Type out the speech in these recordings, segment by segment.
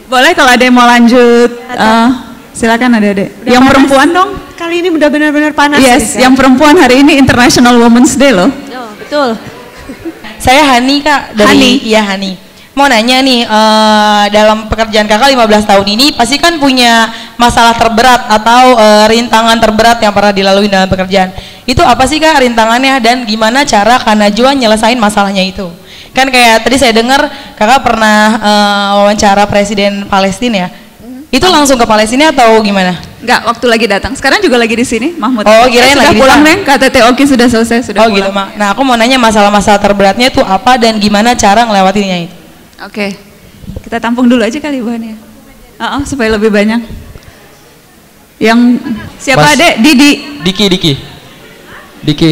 Boleh kalau ada yang mau lanjut, silakan adik-adik. Yang panas. perempuan dong. Kali ini udah benar-benar panas. Yes, yang perempuan hari ini International Women's Day loh. Oh, betul. Saya Hani kak, dari Iya Hani. Mau nanya nih, dalam pekerjaan kakak 15 tahun ini pasti kan punya masalah terberat atau rintangan terberat yang pernah dilalui dalam pekerjaan. Itu apa sih kak rintangannya dan gimana cara Kak Najwa nyelesain masalahnya itu? Kan kayak tadi saya dengar kakak pernah wawancara Presiden Palestina ya. Itu langsung ke Palestina atau gimana? Enggak, waktu lagi datang. Sekarang juga lagi di sini, Mahmud. Oh, kirain sudah lagi pulang, di sana. Neng. KTT Oki sudah selesai, sudah Oh pulang. gitu, Mak. Nah, aku mau nanya masalah-masalah terberatnya itu apa dan gimana cara ngelewatinya itu? Oke. Kita tampung dulu aja kali bahannya. Supaya lebih banyak. Yang siapa Mas. Adek? Didi. Diki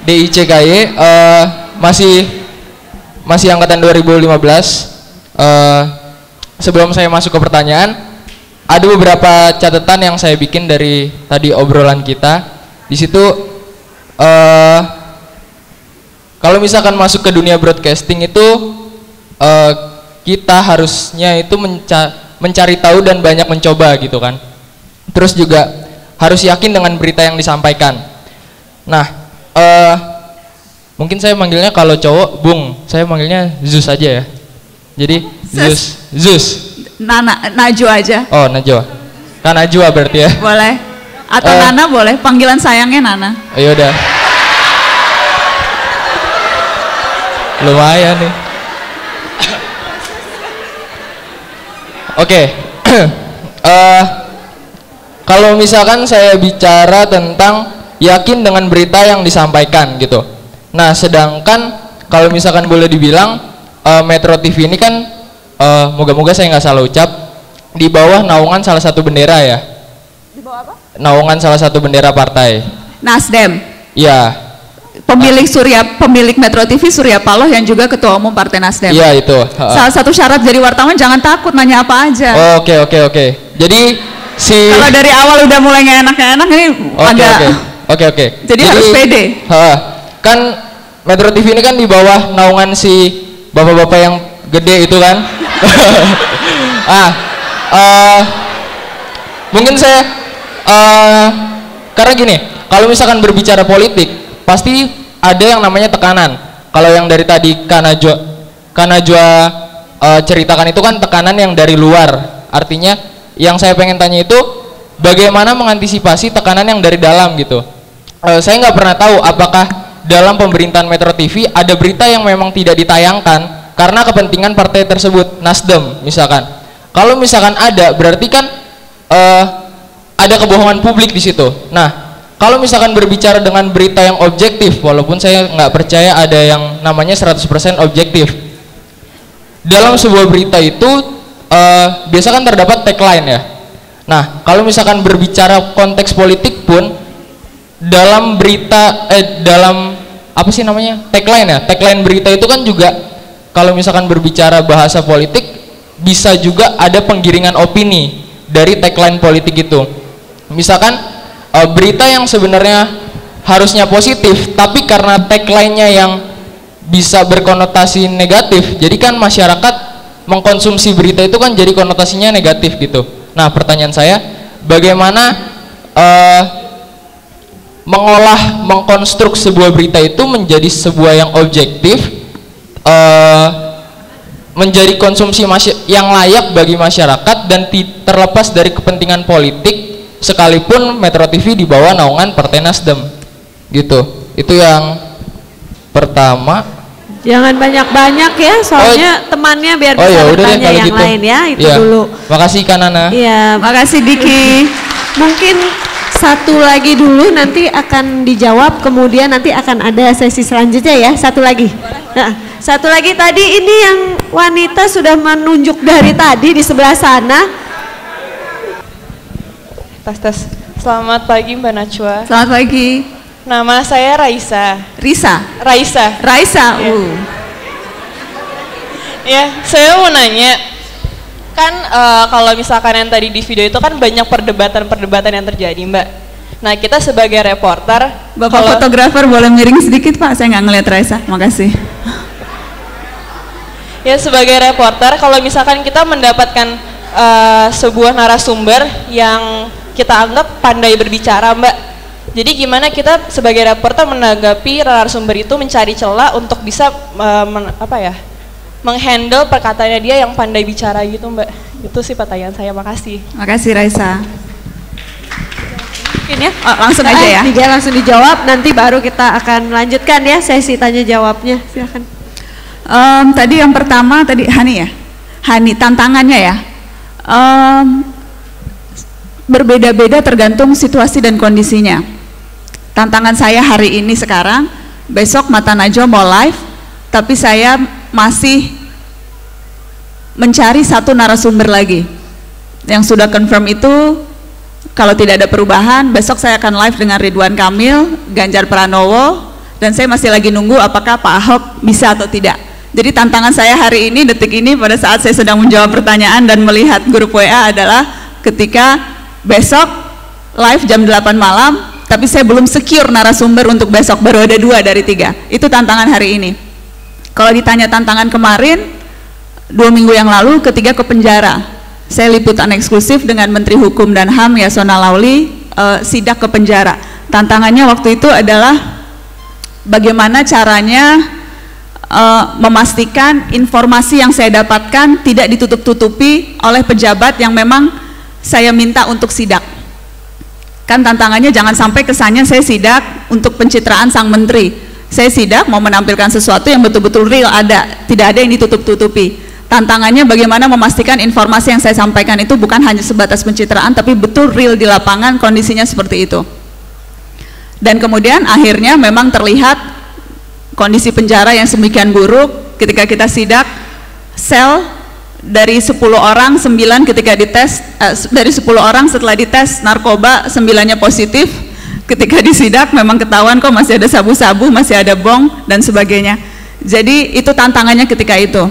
DICKY, masih angkatan 2015. Sebelum saya masuk ke pertanyaan, ada beberapa catatan yang saya bikin dari tadi obrolan kita. Di situ kalau misalkan masuk ke dunia broadcasting itu kita harusnya itu mencari tahu dan banyak mencoba gitu kan. Terus juga harus yakin dengan berita yang disampaikan. Nah, mungkin saya manggilnya kalau cowok Bung, saya manggilnya Zeus aja ya. Jadi Zeus. Najwa aja. Oh, Najwa. Kan Najwa berarti ya. Boleh. Atau Nana boleh. Panggilan sayangnya Nana. Oh, yaudah. Lumayan nih. Oke. Kalau misalkan saya bicara tentang yakin dengan berita yang disampaikan gitu. Nah, sedangkan kalau misalkan boleh dibilang Metro TV ini kan moga-moga saya nggak salah ucap, di bawah naungan salah satu bendera ya. Di bawah apa? Naungan salah satu bendera partai. Nasdem. Iya. Pemilik Metro TV Surya Paloh yang juga ketua umum Partai Nasdem. Iya itu. Salah satu syarat jadi wartawan jangan takut nanya apa aja. Oke. Jadi kalau dari awal udah mulai nggak enak ini agak. Oke. Jadi harus pede. Kan Metro TV ini kan di bawah naungan si bapak-bapak yang gede itu kan. Mungkin saya karena gini, kalau misalkan berbicara politik pasti ada yang namanya tekanan. Kalau yang dari tadi Kak Najwa ceritakan itu kan tekanan yang dari luar. Artinya yang saya pengen tanya itu bagaimana mengantisipasi tekanan yang dari dalam gitu. Saya nggak pernah tahu apakah dalam pemerintahan Metro TV ada berita yang memang tidak ditayangkan karena kepentingan partai tersebut, Nasdem misalkan. Kalau misalkan ada, berarti kan ada kebohongan publik di situ. Nah, kalau misalkan berbicara dengan berita yang objektif, walaupun saya nggak percaya ada yang namanya 100% objektif. Dalam sebuah berita itu biasa kan terdapat tagline ya. Nah, kalau misalkan berbicara konteks politik pun dalam berita dalam apa sih namanya? Tagline ya. Tagline berita itu kan juga kalau misalkan berbicara bahasa politik bisa juga ada penggiringan opini dari tagline politik itu. Misalkan berita yang sebenarnya harusnya positif tapi karena tagline-nya yang bisa berkonotasi negatif, jadi kan masyarakat mengkonsumsi berita itu kan jadi konotasinya negatif gitu. Nah, pertanyaan saya, bagaimana mengkonstruk sebuah berita itu menjadi sebuah yang objektif, menjadi konsumsi yang layak bagi masyarakat dan terlepas dari kepentingan politik, sekalipun Metro TV di bawah naungan Partai Nasdem gitu. Itu yang pertama. Jangan banyak-banyak ya, soalnya temannya biar bisa bertanya yang gitu. Lain ya, itu dulu. Makasih Kak Nana. Iya, makasih Diki. Mungkin satu lagi dulu nanti akan dijawab, kemudian nanti akan ada sesi selanjutnya ya. Satu lagi. Nah, satu lagi tadi ini yang wanita sudah menunjuk dari tadi di sebelah sana. Tes. Selamat pagi Mbak Najwa. Selamat pagi. Nama saya Raisa. Raisa. Ya, saya mau nanya. Kan kalau misalkan yang tadi di video itu kan banyak perdebatan yang terjadi, Mbak. Nah, kita sebagai reporter, Bapak fotografer boleh miring sedikit Pak, saya nggak ngeliat Raisa, makasih. Ya sebagai reporter, kalau misalkan kita mendapatkan sebuah narasumber yang kita anggap pandai berbicara, Mbak. Jadi gimana kita sebagai reporter menanggapi narasumber itu, mencari celah untuk bisa menghandle perkataannya dia yang pandai bicara gitu, Mbak. Itu sih pertanyaan saya. Makasih. Makasih Raisa. Mungkin ya, langsung aja ya. Tiga langsung dijawab, nanti baru kita akan melanjutkan ya sesi tanya jawabnya. Silakan. Tadi yang pertama tadi Hani ya, Hani tantangannya ya. Berbeda-beda tergantung situasi dan kondisinya. Tantangan saya hari ini sekarang, besok Mata Najwa mau live, tapi saya masih mencari satu narasumber lagi. Yang sudah confirm itu, kalau tidak ada perubahan, besok saya akan live dengan Ridwan Kamil, Ganjar Pranowo, dan saya masih lagi nunggu apakah Pak Ahok bisa atau tidak. Jadi tantangan saya hari ini, detik ini, pada saat saya sedang menjawab pertanyaan dan melihat grup WA adalah ketika besok live jam 8 malam, tapi saya belum secure narasumber untuk besok, baru ada 2 dari 3. Itu tantangan hari ini. Kalau ditanya tantangan kemarin, 2 minggu yang lalu ketika ke penjara, saya liputan eksklusif dengan Menteri Hukum dan HAM Yasona Lauli, sidak ke penjara. Tantangannya waktu itu adalah bagaimana caranya memastikan informasi yang saya dapatkan tidak ditutup-tutupi oleh pejabat yang memang saya minta untuk sidak. Kan tantangannya jangan sampai kesannya saya sidak untuk pencitraan sang menteri. Saya sidak mau menampilkan sesuatu yang betul-betul real ada, tidak ada yang ditutup-tutupi. Tantangannya bagaimana memastikan informasi yang saya sampaikan itu bukan hanya sebatas pencitraan, tapi betul real di lapangan kondisinya seperti itu. Dan kemudian akhirnya memang terlihat kondisi penjara yang semikian buruk ketika kita sidak. Sel dari 10 orang, 9 ketika dites, dari 10 orang setelah dites narkoba 9-nya positif. Ketika disidak memang ketahuan kok masih ada sabu-sabu, masih ada bong dan sebagainya. Jadi itu tantangannya ketika itu.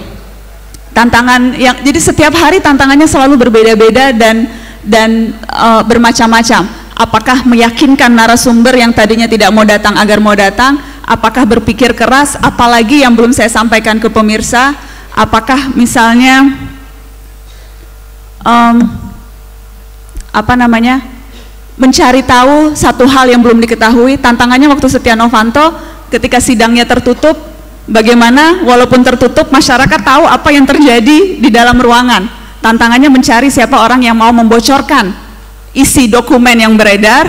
Tantangan yang, jadi setiap hari tantangannya selalu berbeda-beda dan bermacam-macam. Apakah meyakinkan narasumber yang tadinya tidak mau datang agar mau datang, apakah berpikir keras, apalagi yang belum saya sampaikan ke pemirsa, apakah misalnya mencari tahu satu hal yang belum diketahui. Tantangannya waktu Setia Novanto ketika sidangnya tertutup, bagaimana walaupun tertutup masyarakat tahu apa yang terjadi di dalam ruangan. Tantangannya mencari siapa orang yang mau membocorkan isi dokumen yang beredar,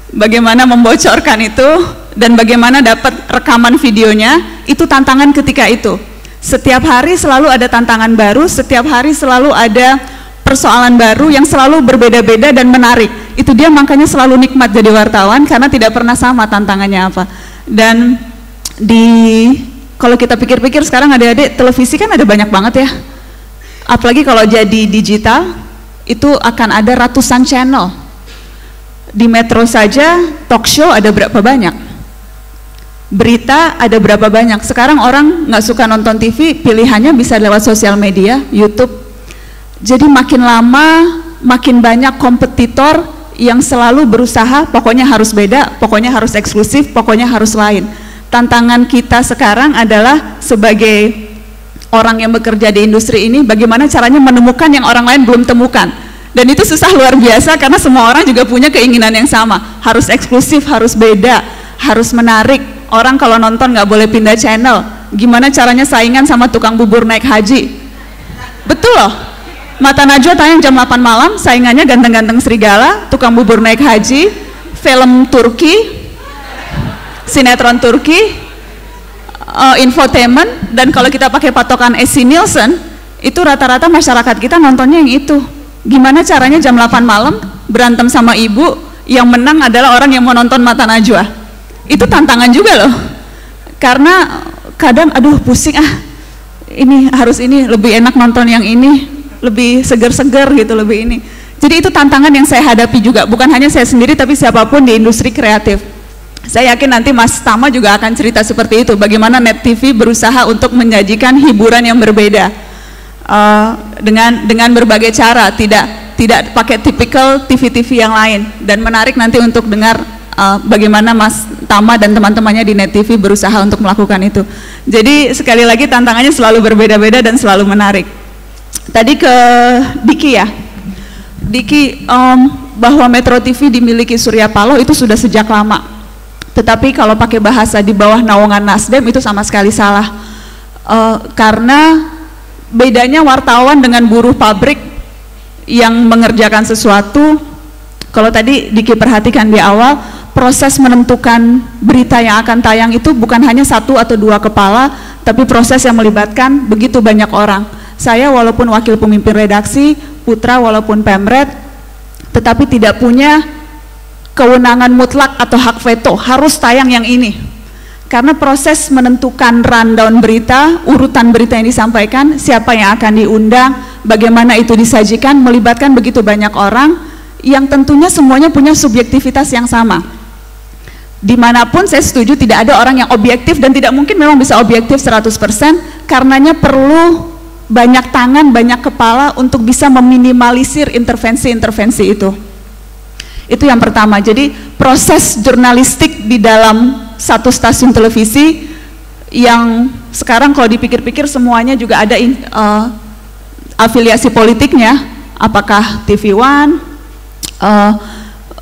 bagaimana membocorkan itu, dan bagaimana dapat rekaman videonya. Itu tantangan ketika itu. Setiap hari selalu ada tantangan baru, setiap hari selalu ada persoalan baru yang selalu berbeda-beda dan menarik. Itu dia makanya selalu nikmat jadi wartawan, karena tidak pernah sama tantangannya apa. Dan kalau kita pikir-pikir sekarang adik-adik, televisi kan ada banyak banget ya, apalagi kalau jadi digital itu akan ada ratusan channel. Di Metro saja talk show ada berapa banyak, berita ada berapa banyak. Sekarang orang nggak suka nonton TV, pilihannya bisa lewat sosial media, YouTube. Jadi makin lama makin banyak kompetitor yang selalu berusaha pokoknya harus beda, pokoknya harus eksklusif, pokoknya harus lain. Tantangan kita sekarang adalah sebagai orang yang bekerja di industri ini, bagaimana caranya menemukan yang orang lain belum temukan. Dan itu susah luar biasa karena semua orang juga punya keinginan yang sama, harus eksklusif, harus beda, harus menarik. Orang kalau nonton nggak boleh pindah channel. Gimana caranya saingan sama tukang bubur naik haji? Betul loh, Mata Najwa tayang jam 8 malam, saingannya ganteng-ganteng serigala, tukang bubur naik haji, film Turki, sinetron Turki, infotainment. Dan kalau kita pakai patokan SC Nielsen, itu rata-rata masyarakat kita nontonnya yang itu. Gimana caranya jam 8 malam berantem sama ibu, yang menang adalah orang yang mau nonton Mata Najwa. Itu tantangan juga loh, karena kadang aduh pusing ini harus ini, lebih enak nonton yang ini, lebih seger-seger gitu, lebih ini. Jadi itu tantangan yang saya hadapi juga, bukan hanya saya sendiri tapi siapapun di industri kreatif. Saya yakin nanti Mas Tama juga akan cerita seperti itu, bagaimana Net TV berusaha untuk menyajikan hiburan yang berbeda dengan berbagai cara, tidak pakai tipikal TV-TV yang lain. Dan menarik nanti untuk dengar bagaimana Mas Tama dan teman-temannya di Net TV berusaha untuk melakukan itu. Jadi sekali lagi tantangannya selalu berbeda-beda dan selalu menarik. Tadi ke Diki ya, Diki, bahwa Metro TV dimiliki Surya Paloh itu sudah sejak lama. Tetapi kalau pakai bahasa di bawah naungan Nasdem itu sama sekali salah. Karena bedanya wartawan dengan buruh pabrik yang mengerjakan sesuatu, kalau tadi Diki perhatikan di awal, proses menentukan berita yang akan tayang itu bukan hanya 1 atau 2 kepala, tapi proses yang melibatkan begitu banyak orang. Saya walaupun wakil pemimpin redaksi, Putra walaupun pemret, tetapi tidak punya kewenangan mutlak atau hak veto, harus tayang yang ini. Karena proses menentukan rundown berita, urutan berita yang disampaikan, siapa yang akan diundang, bagaimana itu disajikan, melibatkan begitu banyak orang, yang tentunya semuanya punya subjektivitas yang sama. Dimanapun saya setuju tidak ada orang yang objektif, dan tidak mungkin memang bisa objektif 100%, karenanya perlu banyak tangan, banyak kepala untuk bisa meminimalisir intervensi-intervensi itu. Itu yang pertama. Jadi proses jurnalistik di dalam satu stasiun televisi yang sekarang kalau dipikir-pikir semuanya juga ada afiliasi politiknya, apakah TV One,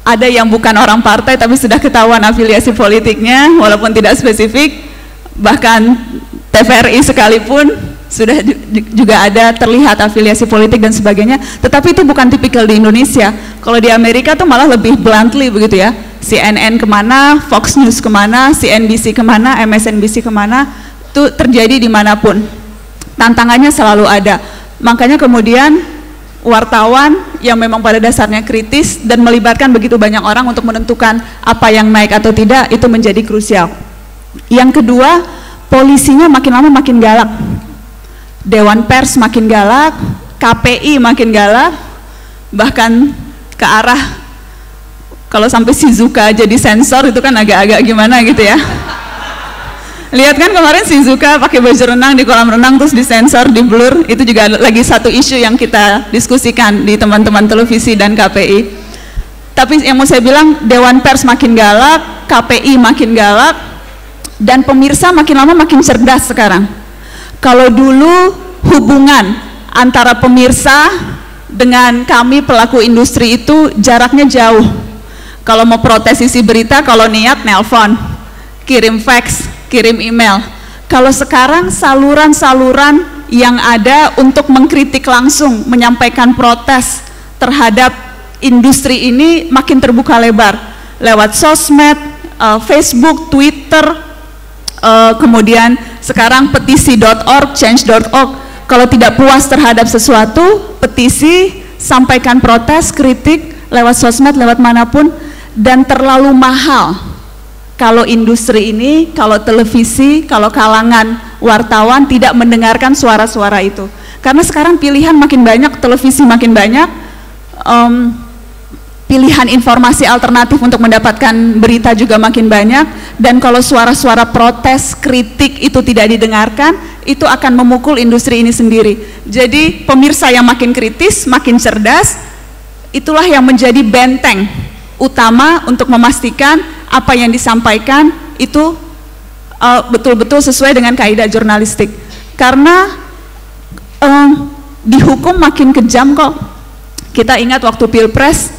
ada yang bukan orang partai tapi sudah ketahuan afiliasi politiknya walaupun tidak spesifik, bahkan TVRI sekalipun sudah juga ada terlihat afiliasi politik dan sebagainya, tetapi itu bukan tipikal di Indonesia. Kalau di Amerika tuh malah lebih bluntly begitu ya, CNN kemana, Fox News kemana, CNBC kemana, MSNBC kemana, itu terjadi dimanapun. Tantangannya selalu ada, makanya kemudian wartawan yang memang pada dasarnya kritis dan melibatkan begitu banyak orang untuk menentukan apa yang naik atau tidak, itu menjadi krusial. Yang kedua, polisinya makin lama makin galak, Dewan Pers makin galak, KPI makin galak, bahkan ke arah kalau sampai Shizuka jadi sensor itu kan agak-agak gimana gitu ya. Lihat kan kemarin Shizuka pakai baju renang di kolam renang terus disensor, di blur, itu juga lagi satu isu yang kita diskusikan di teman-teman televisi dan KPI. Tapi yang mau saya bilang, Dewan Pers makin galak, KPI makin galak, dan pemirsa makin lama makin cerdas sekarang. Kalau dulu hubungan antara pemirsa dengan kami pelaku industri itu jaraknya jauh. Kalau mau protes isi berita, kalau niat nelpon, kirim fax, kirim email. Kalau sekarang saluran-saluran yang ada untuk mengkritik langsung, menyampaikan protes terhadap industri ini makin terbuka lebar. Lewat sosmed, Facebook, Twitter, kemudian sekarang petisi.org, change.org. Kalau tidak puas terhadap sesuatu, petisi, sampaikan protes, kritik, lewat sosmed, lewat manapun, dan terlalu mahal kalau industri ini, kalau televisi, kalau kalangan wartawan tidak mendengarkan suara-suara itu. Karena sekarang pilihan makin banyak, televisi makin banyak, pilihan informasi alternatif untuk mendapatkan berita juga makin banyak, dan kalau suara-suara protes, kritik itu tidak didengarkan, itu akan memukul industri ini sendiri. Jadi pemirsa yang makin kritis, makin cerdas, itulah yang menjadi benteng utama untuk memastikan apa yang disampaikan itu betul-betul sesuai dengan kaidah jurnalistik. Karena dihukum makin kejam kok. Kita ingat waktu Pilpres,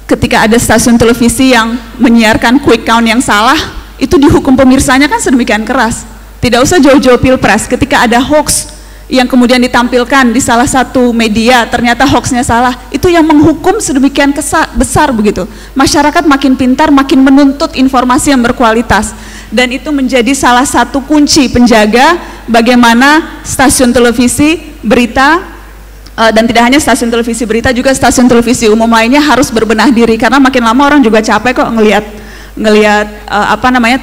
ketika ada stasiun televisi yang menyiarkan quick count yang salah, itu dihukum pemirsanya kan sedemikian keras. Tidak usah jauh-jauh Pilpres, ketika ada hoax yang kemudian ditampilkan di salah satu media, ternyata hoaxnya salah, itu yang menghukum sedemikian besar begitu. Masyarakat makin pintar, makin menuntut informasi yang berkualitas, dan itu menjadi salah satu kunci penjaga bagaimana stasiun televisi berita, dan tidak hanya stasiun televisi berita, juga stasiun televisi umum lainnya harus berbenah diri, karena makin lama orang juga capek kok ngelihat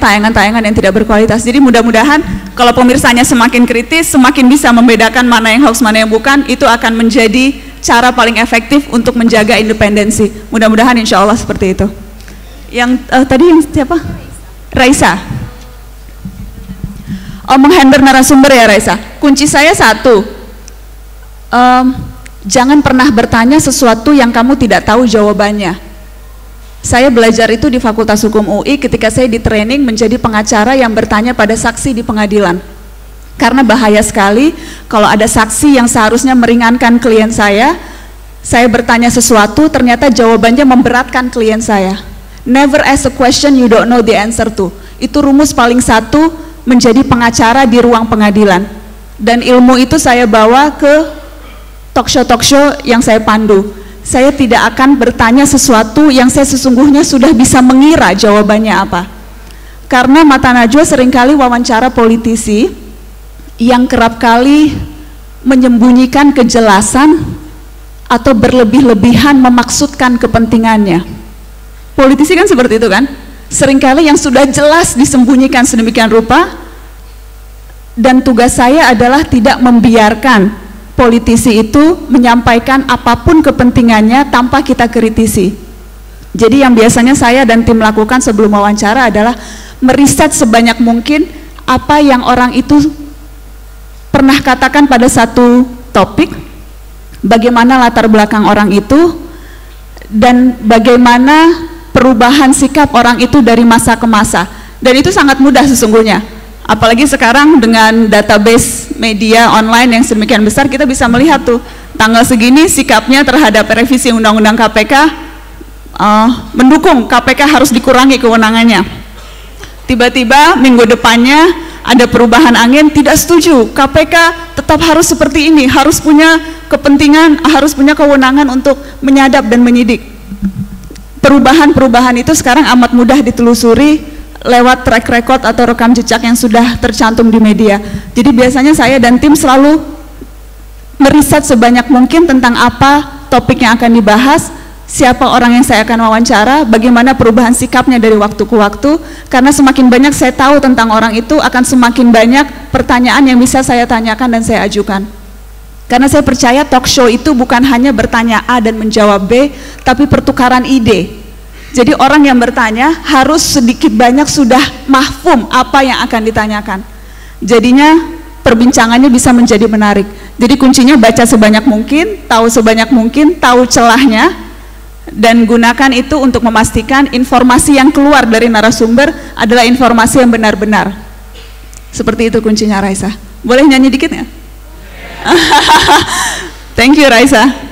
tayangan-tayangan yang tidak berkualitas. Jadi mudah-mudahan kalau pemirsanya semakin kritis, semakin bisa membedakan mana yang hoax, mana yang bukan, itu akan menjadi cara paling efektif untuk menjaga independensi. Mudah-mudahan insya Allah seperti itu. Yang tadi yang siapa? Raisa. Menghandle narasumber ya Raisa. Kunci saya satu, jangan pernah bertanya sesuatu yang kamu tidak tahu jawabannya. Saya belajar itu di Fakultas Hukum UI ketika saya di training menjadi pengacara yang bertanya pada saksi di pengadilan. Karena bahaya sekali kalau ada saksi yang seharusnya meringankan klien saya bertanya sesuatu, ternyata jawabannya memberatkan klien saya. Never ask a question you don't know the answer to. Itu rumus paling satu menjadi pengacara di ruang pengadilan. Dan ilmu itu saya bawa ke talk show yang saya pandu. Saya tidak akan bertanya sesuatu yang saya sesungguhnya sudah bisa mengira jawabannya apa. Karena mata najwa seringkali wawancara politisi yang kerap kali menyembunyikan kejelasan atau berlebih-lebihan memaksudkan kepentingannya. Politisi kan seperti itu kan? Seringkali yang sudah jelas disembunyikan sedemikian rupa, dan tugas saya adalah tidak membiarkan politisi itu menyampaikan apapun kepentingannya tanpa kita kritisi. Jadi yang biasanya saya dan tim lakukan sebelum wawancara adalah meriset sebanyak mungkin apa yang orang itu pernah katakan pada satu topik, bagaimana latar belakang orang itu, dan bagaimana perubahan sikap orang itu dari masa ke masa. Dan itu sangat mudah sesungguhnya. Apalagi sekarang dengan database media online yang sedemikian besar, kita bisa melihat tuh tanggal segini sikapnya terhadap revisi Undang-Undang KPK mendukung KPK harus dikurangi kewenangannya. Tiba-tiba minggu depannya ada perubahan angin, tidak setuju, KPK tetap harus seperti ini, harus punya kepentingan, harus punya kewenangan untuk menyadap dan menyidik. Perubahan-perubahan itu sekarang amat mudah ditelusuri lewat track record atau rekam jejak yang sudah tercantum di media. Jadi biasanya saya dan tim selalu meriset sebanyak mungkin tentang apa topik yang akan dibahas, siapa orang yang saya akan wawancara, bagaimana perubahan sikapnya dari waktu ke waktu, karena semakin banyak saya tahu tentang orang itu, akan semakin banyak pertanyaan yang bisa saya tanyakan dan saya ajukan. Karena saya percaya talk show itu bukan hanya bertanya A dan menjawab B, tapi pertukaran ide. Jadi orang yang bertanya harus sedikit banyak sudah mahfum apa yang akan ditanyakan. Jadinya perbincangannya bisa menjadi menarik. Jadi kuncinya baca sebanyak mungkin, tahu sebanyak mungkin, tahu celahnya, dan gunakan itu untuk memastikan informasi yang keluar dari narasumber adalah informasi yang benar-benar. Seperti itu kuncinya, Raisa. Boleh nyanyi dikit nggak? Thank you, Raisa.